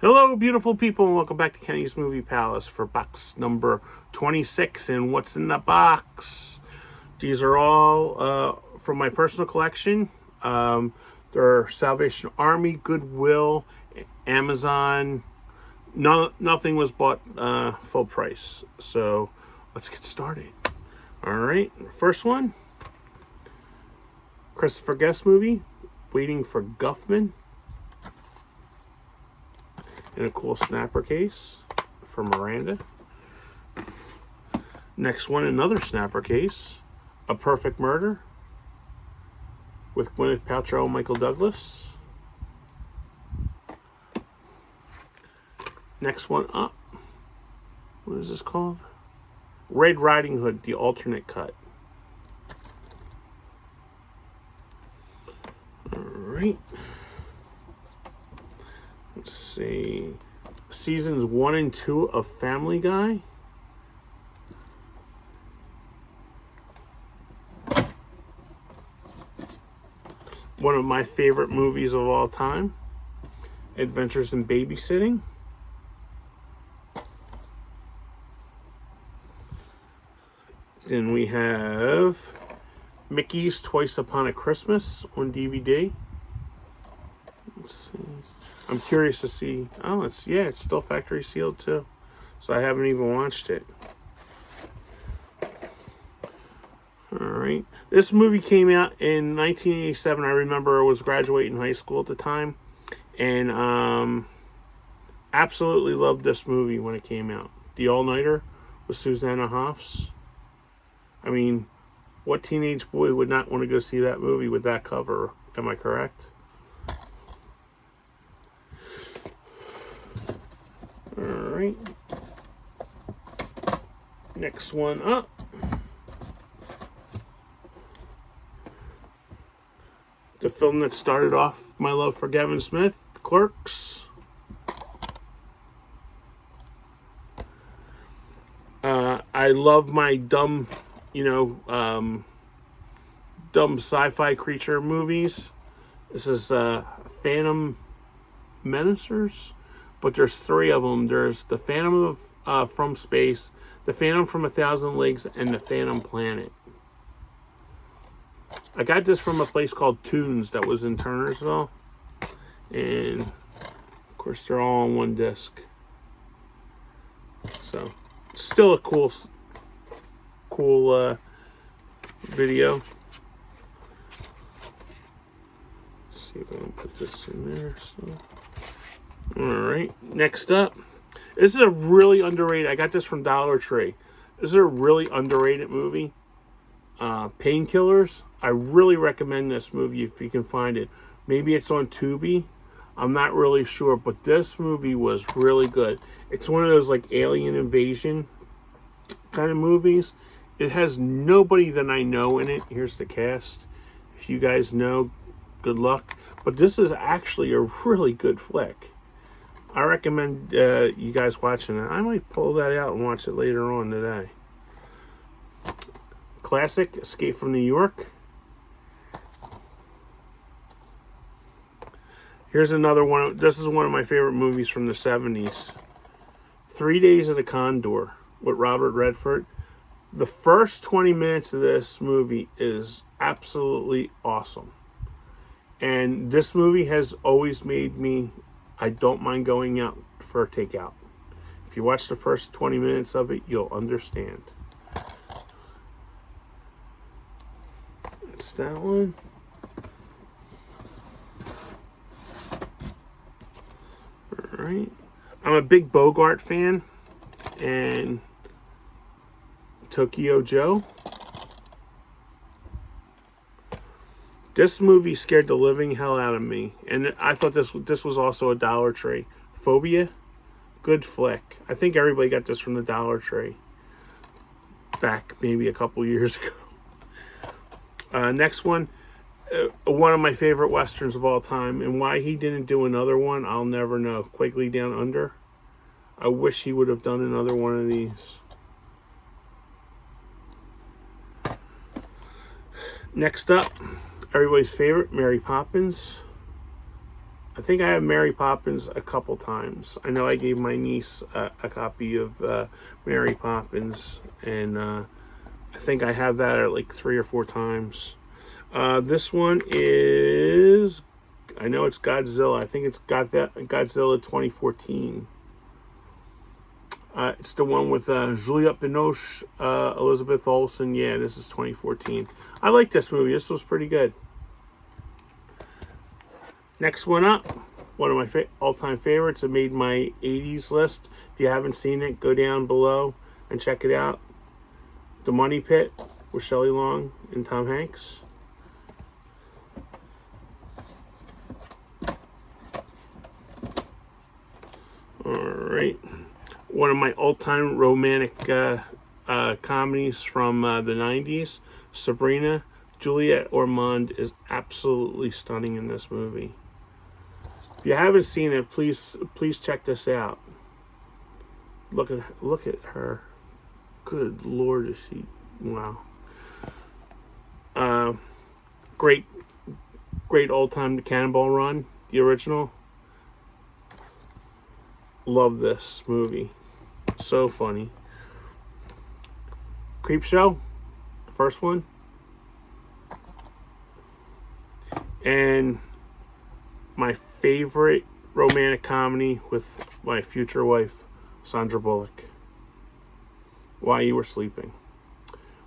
Hello, beautiful people, and welcome back to Kenny's Movie Palace for box number 26. And what's in the box? These are all from my personal collection. They're Salvation Army, Goodwill, Amazon. Nothing was bought full price. So let's get started. All right, first one, Christopher Guest movie, Waiting for Guffman. In a cool snapper case for Miranda. Next one, another snapper case, A Perfect Murder with Gwyneth Paltrow and Michael Douglas. Next one up, what is this called? Red Riding Hood, the alternate cut. All right. Let's see. Seasons 1 and 2 of Family Guy. One of my favorite movies of all time. Adventures in Babysitting. Then we have Mickey's Twice Upon a Christmas on DVD. Let's see. I'm curious to see. Oh, it's still factory sealed too. So I haven't even watched it. All right. This movie came out in 1987. I remember I was graduating high school at the time. And absolutely loved this movie when it came out. The All-Nighter with Susanna Hoffs. I mean, what teenage boy would not want to go see that movie with that cover? Am I correct? Alright. Next one up. The film that started off my love for Kevin Smith, Clerks. I love my dumb sci-fi creature movies. This is Phantom Menacers. But there's 3 of them. There's the Phantom from Space, the Phantom from 1,000 Leagues, and the Phantom Planet. I got this from a place called Tunes that was in Turnersville. And, of course, they're all on one disc. So, still a cool video. Let's see if I can put this in there. So. Alright, next up. This is a really underrated, I got this from Dollar Tree. This is a really underrated movie. Painkillers. I really recommend this movie if you can find it. Maybe it's on Tubi. I'm not really sure, but this movie was really good. It's one of those like alien invasion kind of movies. It has nobody that I know in it. Here's the cast. If you guys know, good luck. But this is actually a really good flick. I recommend you guys watching it. I might pull that out and watch it later on today. Classic, Escape from New York. Here's another one. This is one of my favorite movies from the 70s. 3 Days of the Condor with Robert Redford. The first 20 minutes of this movie is absolutely awesome. And this movie has always made me... I don't mind going out for a takeout. If you watch the first 20 minutes of it, you'll understand. It's that one. Alright. I'm a big Bogart fan. And Tokyo Joe. This movie scared the living hell out of me. And I thought this was also a Dollar Tree. Phobia. Good flick. I think everybody got this from the Dollar Tree. Back maybe a couple years ago. Next one. One of my favorite Westerns of all time. And why he didn't do another one, I'll never know. Quigley Down Under. I wish he would have done another one of these. Next up. Everybody's favorite, Mary Poppins. I I think I have Mary Poppins a couple times. I know I gave my niece a copy of Mary Poppins, and I think I have that like 3 or 4 times. This one is, I know it's Godzilla. I think it's Godzilla 2014. It's the one with Juliette Binoche, Elizabeth Olsen. Yeah, this is 2014. I like this movie. This was pretty good. Next one up, one of my all-time favorites. It made my 80s list. If you haven't seen it, go down below and check it out. The Money Pit with Shelley Long and Tom Hanks. Alright. One of my all-time romantic comedies from the 90s, Sabrina. Juliette Ormond is absolutely stunning in this movie. If you haven't seen it, please check this out. Look at her. Good Lord, is she? Wow. Great old time The Cannonball Run, the original. Love this movie. So funny. Creepshow, the first one. And my favorite romantic comedy with my future wife, Sandra Bullock. While You Were Sleeping.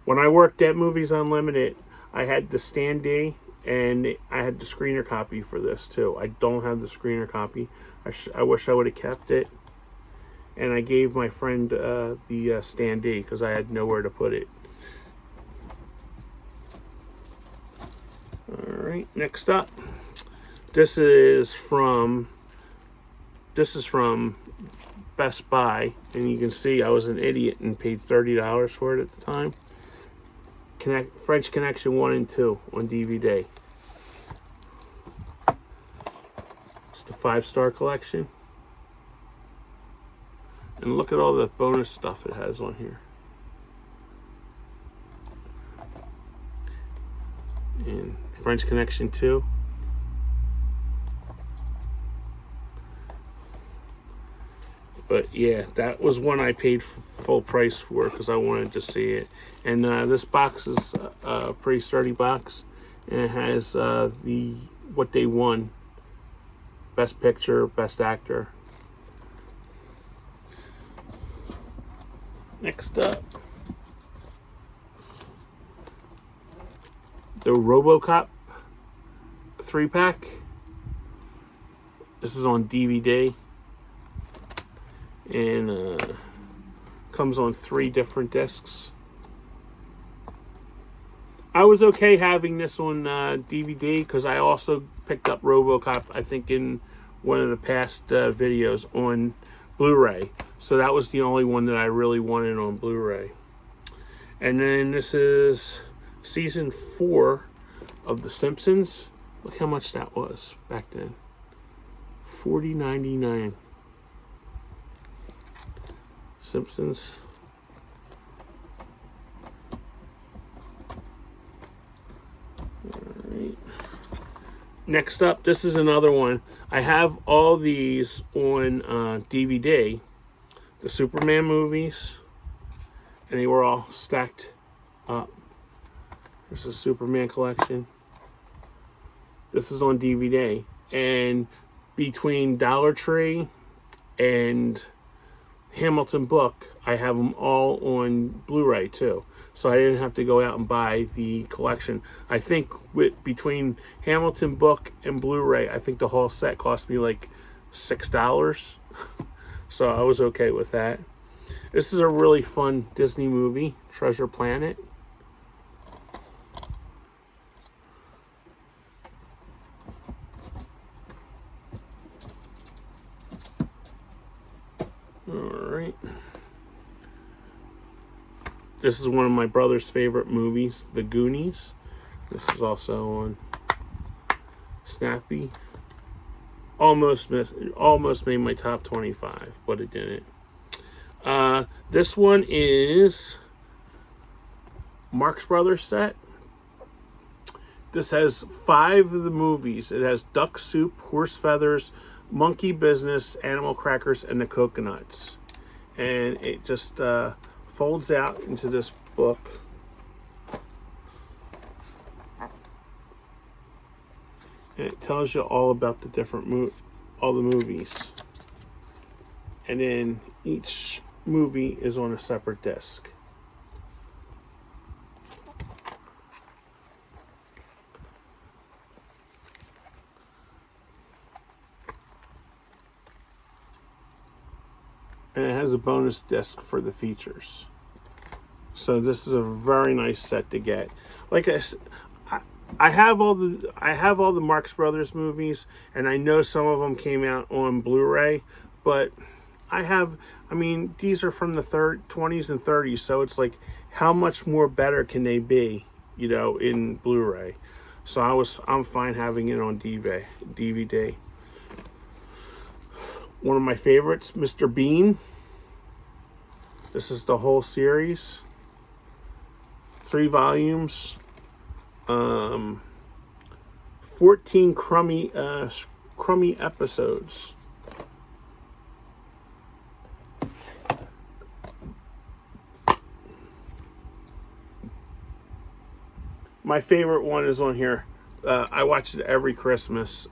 When I worked at Movies Unlimited, I had the standee and I had the screener copy for this too. I don't have the screener copy. I wish I would have kept it. And I gave my friend the standee because I had nowhere to put it. Alright, next up. This is from Best Buy, and you can see I was an idiot and paid $30 for it at the time. French Connection 1 and 2 on DVD. It's the 5-star collection. And look at all the bonus stuff it has on here. And French Connection 2. But yeah, that was one I paid full price for because I wanted to see it. And this box is a pretty sturdy box, and it has what they won: Best Picture, Best Actor. Next up, the RoboCop 3-pack. This is on DVD. And comes on 3 different discs. I was okay having this on DVD because I also picked up RoboCop, I think, in one of the past videos on Blu-ray. So that was the only one that I really wanted on Blu-ray. And then this is season 4 of The Simpsons. Look how much that was back then. $40.99. Simpsons. Alright. Next up, this is another one. I have all these on DVD. The Superman movies. And they were all stacked up. There's a Superman collection. This is on DVD. And between Dollar Tree and Hamilton Book, I have them all on Blu-ray too, so I didn't have to go out and buy the collection. I think between Hamilton Book and Blu-ray, I think the whole set cost me like $6, so I was okay with that. This is a really fun Disney movie, Treasure Planet. Alright. This is one of my brother's favorite movies, The Goonies. This is also on Snappy. Almost made my top 25, but it didn't. This one is Marx Brothers set. This has 5 of the movies. It has Duck Soup, Horse Feathers, Monkey Business, Animal Crackers, and the Coconuts. And it just folds out into this book. And it tells you all about the different all the movies. And then each movie is on a separate disc. And it has a bonus disc for the features. So this is a very nice set to get. Like I have all the Marx Brothers movies, and I know some of them came out on Blu-ray, but these are from the 20s and 30s, so it's like, how much more better can they be, in Blu-ray? So I'm fine having it on DVD. One of my favorites, Mr. Bean. This is the whole series. 3 volumes. 14 crummy episodes. My favorite one is on here. I watch it every Christmas.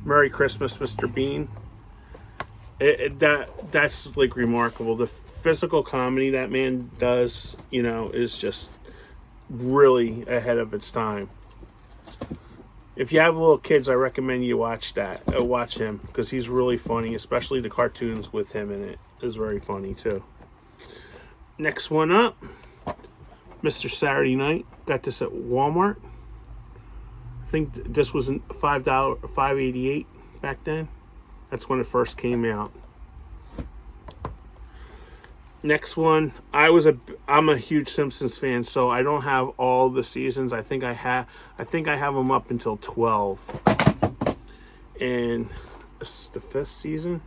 Merry Christmas, Mr. Bean. That's like remarkable. The physical comedy that man does, is just really ahead of its time. If you have little kids, I recommend you watch him, because he's really funny, especially the cartoons with him in it is very funny too. Next one up, Mr. Saturday Night. Got this at Walmart. I think this was $5.88 back then. That's when it first came out. Next one, I'm a huge Simpsons fan, so I don't have all the seasons. I think I have them up until 12. And this is the 5th season.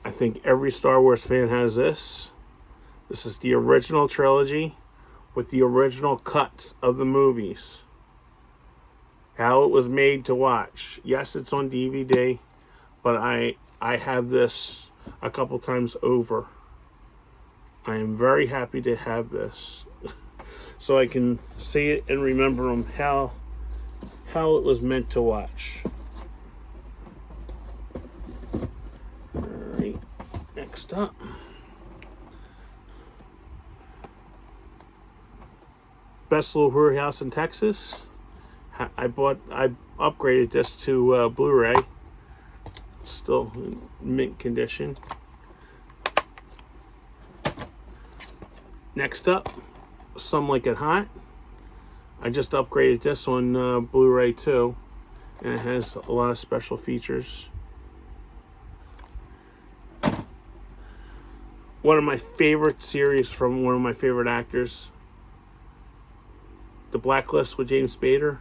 I think every Star Wars fan has this. This is the original trilogy with the original cuts of the movies. How it was made to watch. Yes, it's on DVD, but I have this a couple times over. I am very happy to have this so I can see it and remember them how it was meant to watch. All right, next up. Best Little Whore House in Texas. I upgraded this to Blu-ray. Still in mint condition. Next up, Some Like It Hot. I just upgraded this on Blu-ray too, and it has a lot of special features. One of my favorite series from one of my favorite actors, The Blacklist with James Spader.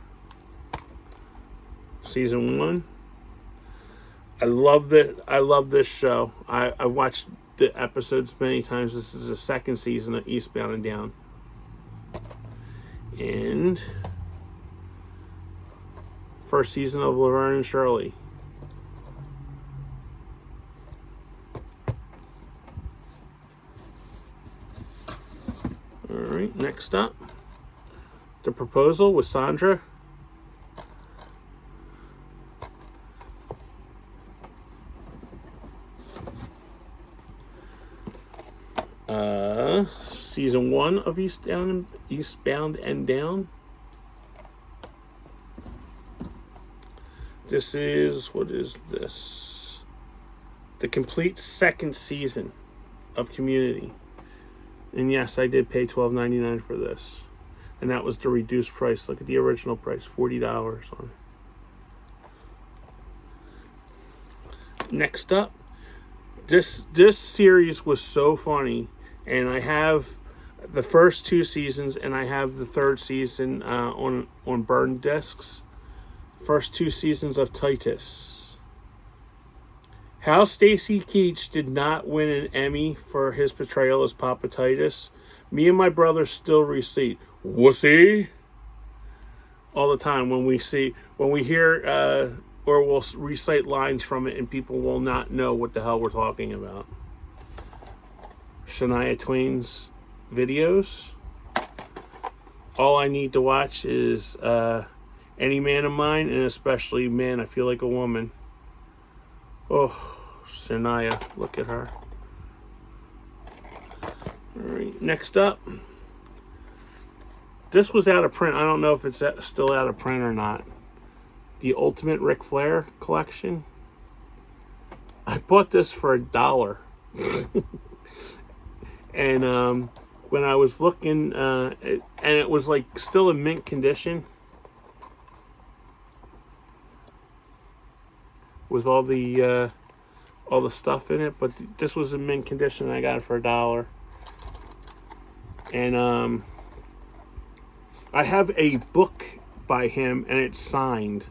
Season 1. I love this show. I've watched the episodes many times. This is the 2nd season of Eastbound and Down. And 1st season of Laverne and Shirley. Alright, next up, The Proposal with Sandra. Season 1 of Eastbound and Down. This is, what is this? The complete 2nd season of Community. And yes, I did pay $12.99 for this. And that was the reduced price. Look at the original price, $40 on it. Next up, this series was so funny, and I have the first 2 seasons, and I have the 3rd season on burned discs. First 2 seasons of Titus. How Stacy Keach did not win an Emmy for his portrayal as Papa Titus. Me and my brother still recite "wussy" all the time when we hear or we'll recite lines from it, and people will not know what the hell we're talking about. Shania Twain's videos. All I need to watch is Any Man of Mine, and especially Man, I Feel Like a Woman. Oh, Shania, look at her. All right, next up. This was out of print. I don't know if it's still out of print or not. The Ultimate Ric Flair collection. I bought this for $1. And when I was looking, and it was like still in mint condition with all the stuff in it, but this was in mint condition. I got it for $1. And I have a book by him, and it's signed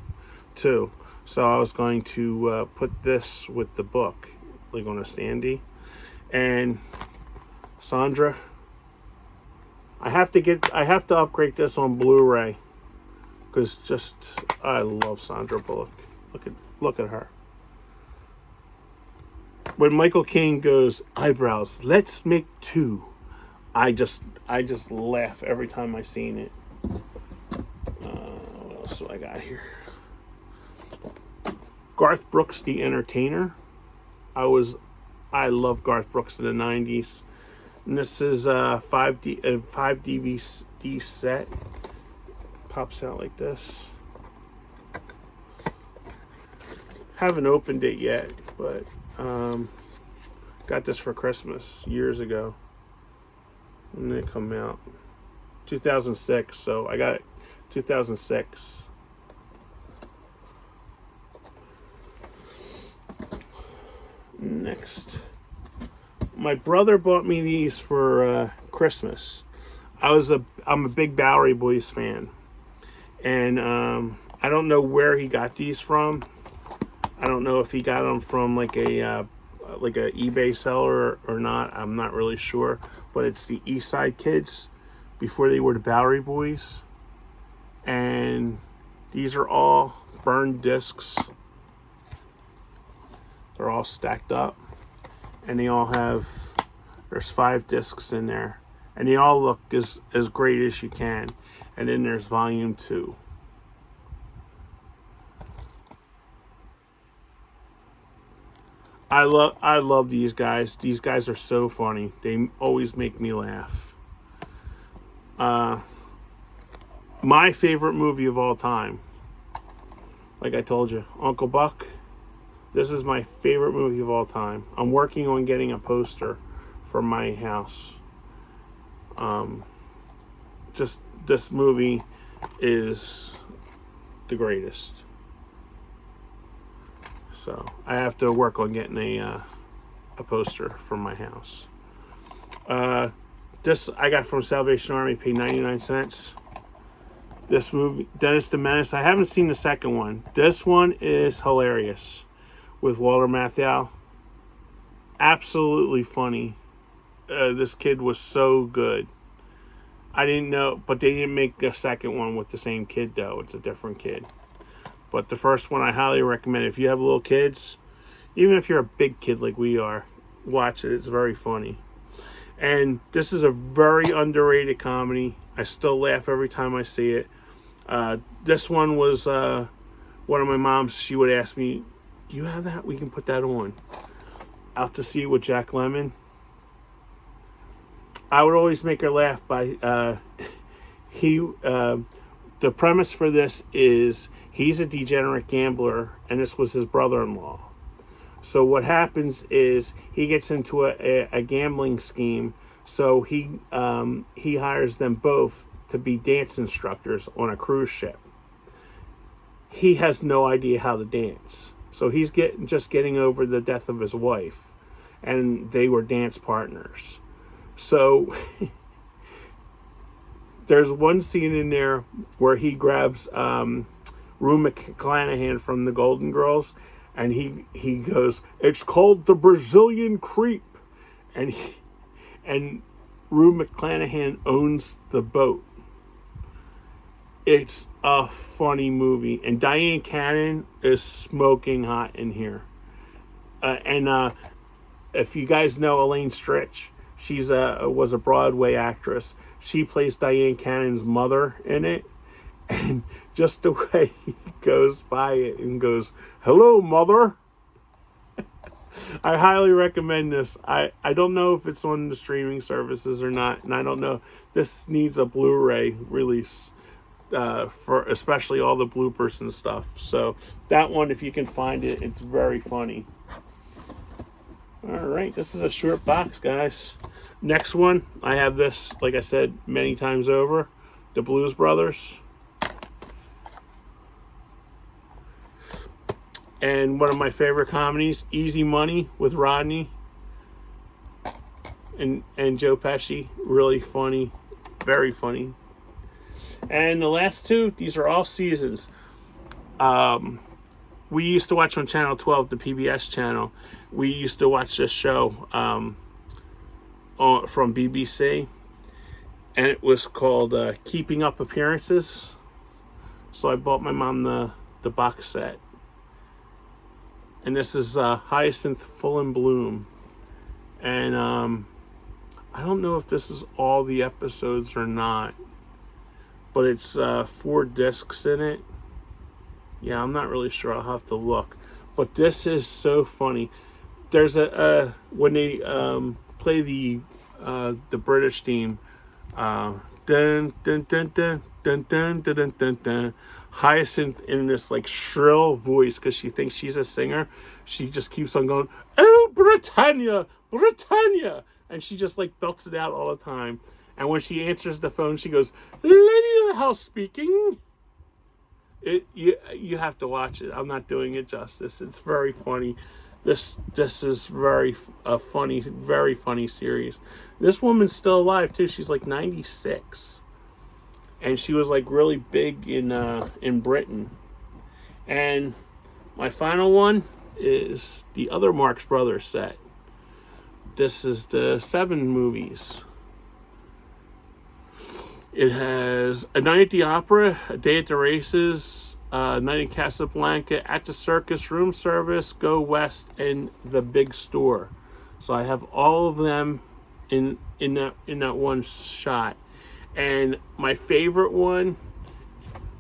too. So I was going to put this with the book, like on a standee. And Sandra, I have to upgrade this on Blu-ray because I love Sandra Bullock. Look at her. When Michael Caine goes, eyebrows, let's make 2. I just laugh every time I seen it. What else do I got here? Garth Brooks, The Entertainer. I love Garth Brooks in the 90s. And this is a 5 DVD set. Pops out like this. Haven't opened it yet, but got this for Christmas years ago. When did it come out? 2006, so I got it 2006. Next. My brother bought me these for Christmas. I'm a big Bowery Boys fan. And I don't know where he got these from. I don't know if he got them from like a eBay seller or not. I'm not really sure. But it's the East Side Kids before they were the Bowery Boys. And these are all burned discs. They're all stacked up. And they all there's 5 discs in there. And they all look as great as you can. And then there's volume 2. I love these guys. These guys are so funny. They always make me laugh. My favorite movie of all time, like I told you, Uncle Buck. This is my favorite movie of all time. I'm working on getting a poster for my house. Just this movie is the greatest. So I have to work on getting a poster for my house. This I got from Salvation Army, paid 99 cents. This movie, Dennis the Menace, I haven't seen the second one. This one is hilarious with Walter Matthau. Absolutely funny. This kid was so good. I didn't know, but they didn't make a second one with the same kid though. It's a different kid. But the first one I highly recommend. If you have little kids, even if you're a big kid like we are, watch it. It's very funny. And this is a very underrated comedy. I still laugh every time I see it. This one was one of my moms. She would ask me, do you have that? We can put that on. Out to Sea with Jack Lemmon. I would always make her laugh by the premise for this is he's a degenerate gambler, and this was his brother-in-law. So what happens is he gets into a gambling scheme. So he hires them both to be dance instructors on a cruise ship. He has no idea how to dance. So he's getting over the death of his wife, and they were dance partners. So there's one scene in there where he grabs Rue McClanahan from the Golden Girls, and he goes, "It's called the Brazilian Creep," and Rue McClanahan owns the boat. It's a funny movie, and Diane Cannon is smoking hot in here. And if you guys know Elaine Stritch, she's was a Broadway actress. She plays Diane Cannon's mother in it, and just the way he goes by it and goes, "Hello, mother." I highly recommend this. I don't know if it's on the streaming services or not, and I don't know. This needs a Blu-ray release. For especially all the bloopers and stuff. So that one, if you can find it, it's very funny. All right, this is a short box, guys. Next one, I have this, like I said, many times over, the Blues Brothers. And one of my favorite comedies, Easy Money with Rodney and Joe Pesci. Really funny, very funny. And the last two, these are all seasons. We used to watch on Channel 12, the PBS channel. We used to watch this show from BBC. And it was called Keeping Up Appearances. So I bought my mom the box set. And this is Hyacinth Full in Bloom. And I don't know if this is all the episodes or not. But it's 4 discs in it. Yeah, I'm not really sure. I'll have to look. But this is so funny. There's when they play the British theme, dun dun dun dun dun dun dun dun dun dun. Hyacinth in this like shrill voice because she thinks she's a singer. She just keeps on going, "Oh, Britannia, Britannia," and she just like belts it out all the time. And when she answers the phone, she goes, "Lady of the house speaking." You have to watch it. I'm not doing it justice. It's very funny. This is very funny, very funny series. This woman's still alive too. She's like 96, and she was like really big in Britain. And my final one is the other Marx Brothers set. This is the 7 movies. It has A Night at the Opera, A Day at the Races, A Night in Casablanca, At the Circus, Room Service, Go West, and The Big Store. So I have all of them in that one shot. And my favorite one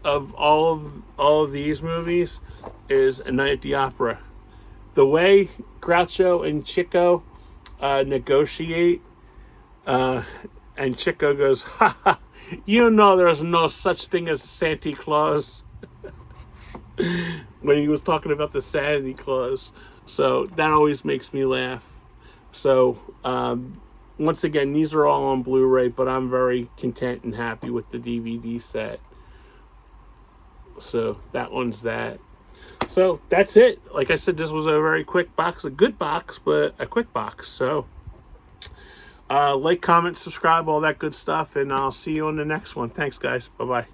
of all of these movies is A Night at the Opera. The way Groucho and Chico negotiate, and Chico goes, "Ha ha, you know there's no such thing as Santa Claus." When he was talking about the Santa Claus. So that always makes me laugh. So once again, these are all on Blu-ray, but I'm very content and happy with the DVD set. So that one's that. So that's it. Like I said, this was a very quick box, a good box, but a quick box. So like, comment, subscribe, all that good stuff, and I'll see you on the next one. Thanks, guys. Bye-bye.